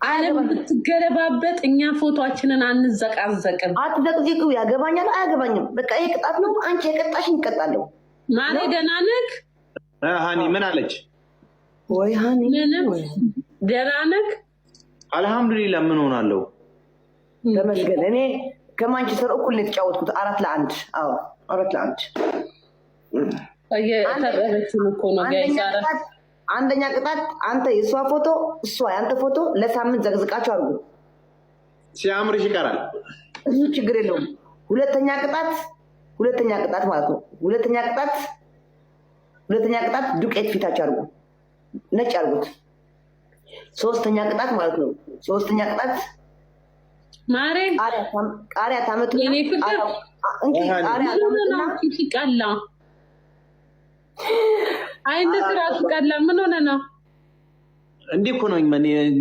ዓለም ብትገለባበት እኛ ፎቶአችንን አንዘቃዘቅም። አትዘቅዝቁ። ያገባኛል አያገባኝም። በቃ ይሄ ቅጣት ነው። አንቺ የቀጣሽኝ እቀጣለሁ። ማሬ ደህና ነህ? ሃኒ ምን አለች? ወይ ሃኒ ምንም ደህና ነህ? አልሐምዱሊላህ ምን ሆናለሁ? ተመስገን። እኔ ከማንቸስተር እኩል ነው የተጫወትኩት 4-1። አዎ 4-1። ተረበችን እኮ ነው ጋይስ። አንደኛ ቅጣት አንተ የሷ ፎቶ እሷ ያንተ ፎቶ ለሳምንት ዘግዝቃችሁ አድርጉ። ሲያምርሽ ይቀራል። እሱ ችግር የለውም። ሁለተኛ ቅጣት ማለት ነው። ሁለተኛ ቅጣት ዱቄት ፊታችሁ አድርጉ፣ ነጭ አድርጉት። ሶስተኛ ቅጣት ማለት ነው። ሶስተኛ ቅጣት ማሬ ቃሪያ ታመጡ። የኔ ፍቅር ቃሪያ ታመጡና ይቀላ አይነት ራሱ ቀላ ምን ሆነ ነው እንዴ? እኮ ነው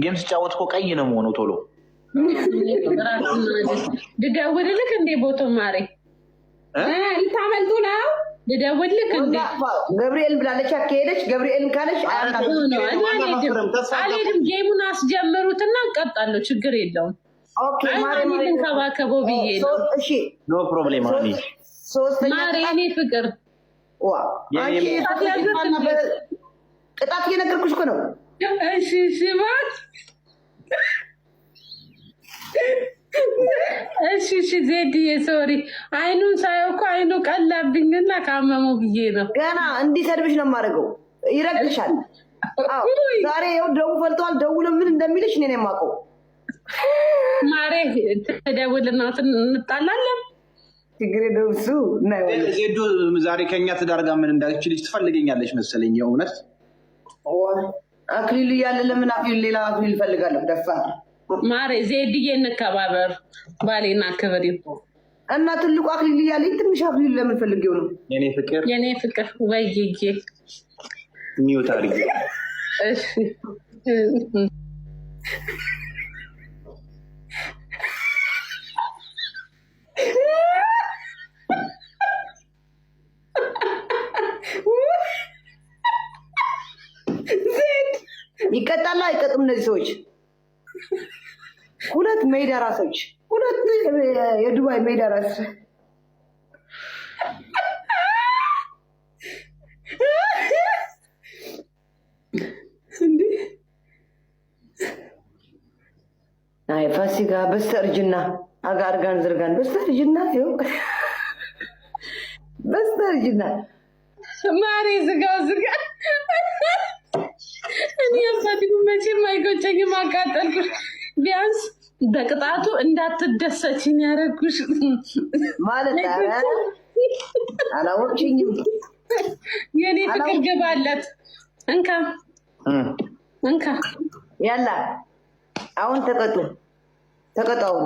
ጌም ስጫወት እኮ ቀይ ነው የምሆነው ቶሎ። ልደውልልክ እንዴ? ቦቶ ማሬ ልታመልጡ ነው? ልደውልልክ እንዴ? ገብርኤል ብላለች። ከሄደች ገብርኤልን ካለች አልሄድም። ጌሙን አስጀምሩትና እንቀጣለሁ። ችግር የለውም። ኦኬ ማሬ ልንከባከበው ብዬ ነው። እሺ ኖ ፕሮብሌም ሃኒ። ማሬ እኔ ፍቅር ቅጣት እየነገርኩሽ እኮ ነው። እሺ እሺ ማለት እሺ ዜድዬ ሶሪ። አይኑን ሳየው እኮ አይኑ ቀላብኝና ካመመው ብዬ ነው። ገና እንዲሰድብሽ ነው የማደርገው። ይረግጥሻል። ዛሬ ይኸው ደውል ፈልተዋል። ደውሎ ምን እንደሚልሽ እኔ ነው የማውቀው። ማሬ ተደውልና እንጣላለን። ችግር የለውም። እሱ ዜዶ ዛሬ ከኛ ትዳር ጋር ምን እንዳለች ልጅ ትፈልገኛለች መሰለኝ። የእውነት አክሊል እያለ ለምን አክሊል ሌላ አክሊል እፈልጋለሁ? ደፋ ማሬ ዜድዬ እንከባበር፣ ባሌና ክብር እና ትልቁ አክሊል እያለኝ ትንሽ አክሊል ለምን ፈልጌው ነው? የኔ ፍቅር ወይዬ ሚውት አድርጌ እሺ ይቀጣሉ አይቀጡም? እነዚህ ሰዎች ሁለት ሜዳ ራሶች፣ ሁለት የዱባይ ሜዳ ራስ እንዴ! አይ ፋሲካ በስተርጅና አጋርጋን ዝርጋን በስተርጅና ይኸው በስተርጅና ማሬ ዝጋው እኔ አባቴን መቼም አይቆጨኝም። አቃጠልኩሽ። ቢያንስ በቅጣቱ እንዳትደሰችኝ ያደረጉሽ ማለት አላወቅሽኝም። የኔ ፍቅር ገባለት። እንካ ያላ አሁን ተቀጡ። አሁን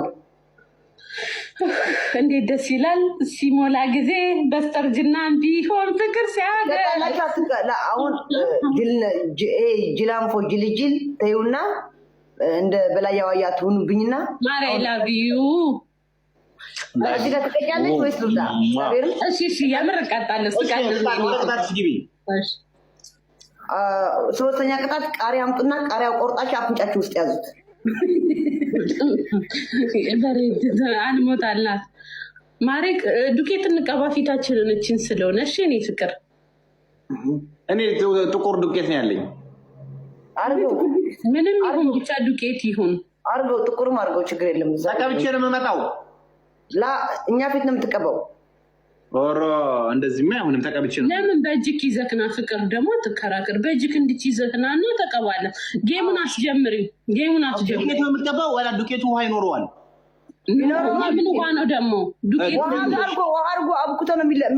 እንዴት ደስ ይላል ሲሞላ ጊዜ በስተርጅና ቢሆን ፍቅር ሲያገላ። አሁን ጅላንፎ ጅልጅል ተይውና እንደ በላይ ያዋያ ትሆኑብኝና ማሬ ላቪዩ እዚህ ጋር ትቀጫለች ወይስ ልውጣ? እሺ የምር እቀጣለሁ። ሶስተኛ ቅጣት ቃሪያ አምጡና ቃሪያው ቆርጣችሁ አፍንጫችሁ ውስጥ ያዙት። አንሞታላት ማሬ። ዱቄት እንቀባ ፊታችንን እችን ስለሆነ። እሺ እኔ ፍቅር እኔ ጥቁር ዱቄት ነው ያለኝ። አርገው ምንም ይሁን ብቻ ዱቄት ይሁን አርገው፣ ጥቁርም አርገው፣ ችግር የለም። ተቀብቼ ነው የምመጣው። እኛ ፊት ነው የምትቀባው። ኦሮ እንደዚህማ አይሆንም። ተቀብቼ ነው። ለምን በእጅክ ይዘክና ፍቅር ደግሞ ትከራከር። በእጅክ እንድትይዘክና ነው ተቀባለ። ጌሙን አስጀምሪው። ዱቄት ነው የምትቀባው ወላ ዱቄቱ ውሃ ይኖረዋል? ምን ውሃ ነው ደግሞ? ዱቄት አርጎ አብኩቶ ነው የለም።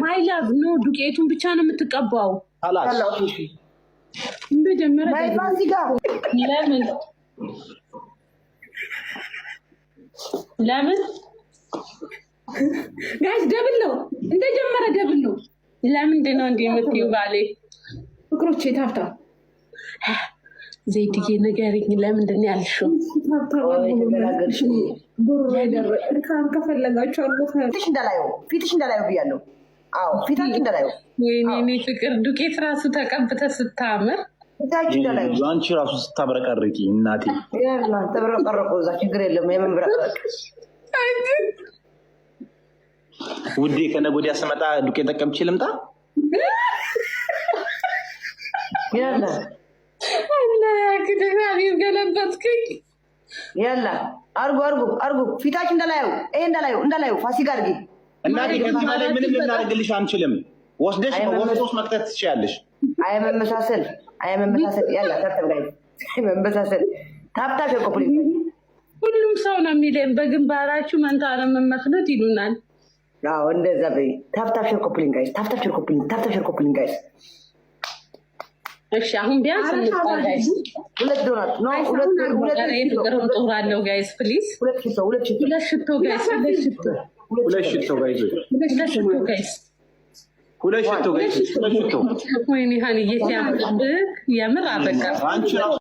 ማይ ላቭ ኖ፣ ዱቄቱን ብቻ ነው የምትቀባው። ለምን ጋይስ ደብል ነው እንደጀመረ ደብል ነው። ለምንድን ነው እንዲህ የምትይው? ባሌ ፍቅሮቼ ታፍታ ዘይትዬ ንገሪኝ፣ ለምንድን ነው ያልሽው? ከፈለጋችሁ ፊትሽ እንዳላየው ብያለሁ። አዎ ፊታችሁ እንዳላየው። ወይኔ ፍቅር ዱቄት ራሱ ተቀብተ ስታምር አንቺ ራሱ ስታብረቀርቂ እናቴ ያላ ተብረቀረቁ እዛ ችግር የለም የመብረቀረቅ ውዴ ከነገ ወዲያ ስመጣ ዱቄት ተቀምጬ ልምጣ ያላ ገለበጥክኝ ያላ አርጉ ፊታችን እንዳላዩ ፋሲካ አድርጊ እናቴ ከዚህ በላይ ምንም ልናደርግልሽ አንችልም ወስደሽ መክተት ትችያለሽ አየመመሳሰል ያላ ተተብላይ አየመመሳሰል ታፕታሽ ኮፕሊንግ ሁሉም ሰው ነው የሚለኝ በግንባራችሁ መንታ ነው የምመስሉት ይሉናል አዎ እንደዛ በይ ታፕታሽ ኮፕሊንግ ጋይስ እሺ አሁን ቢያንስ ጋይስ ሁለት ዶናት ነው ጦራለው ጋይስ ፕሊዝ ሁለት ሽቶ ጋይስ ወይኔ ሀኒዬ ሲያምር የምር አበቃ አንቺ ራሱ